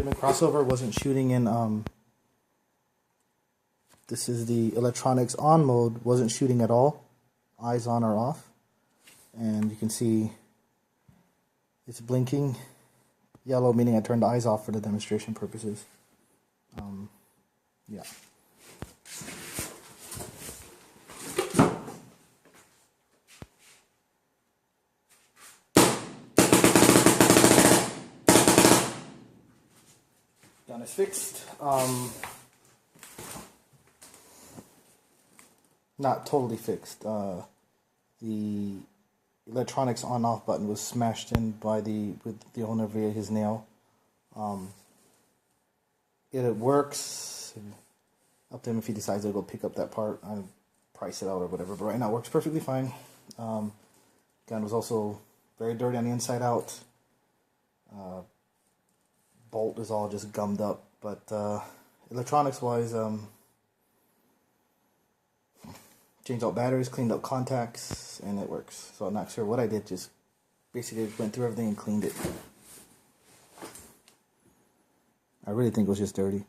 Tippmann crossover wasn't shooting in, this is the electronics on mode, wasn't shooting at all, eyes on or off, and you can see it's blinking yellow, meaning I turned the eyes off for the demonstration purposes. Yeah. Gun is fixed. Not totally fixed. The electronics on-off button was smashed in by the owner via his nail. It works. Up to him if he decides to go pick up that part. I'll price it out or whatever. But right now it works perfectly fine. Gun was also very dirty on the inside out. Bolt is all just gummed up. But electronics-wise, changed out batteries, cleaned up contacts, and it works. So I'm not sure what I did, just basically went through everything and cleaned it. I really think it was just dirty.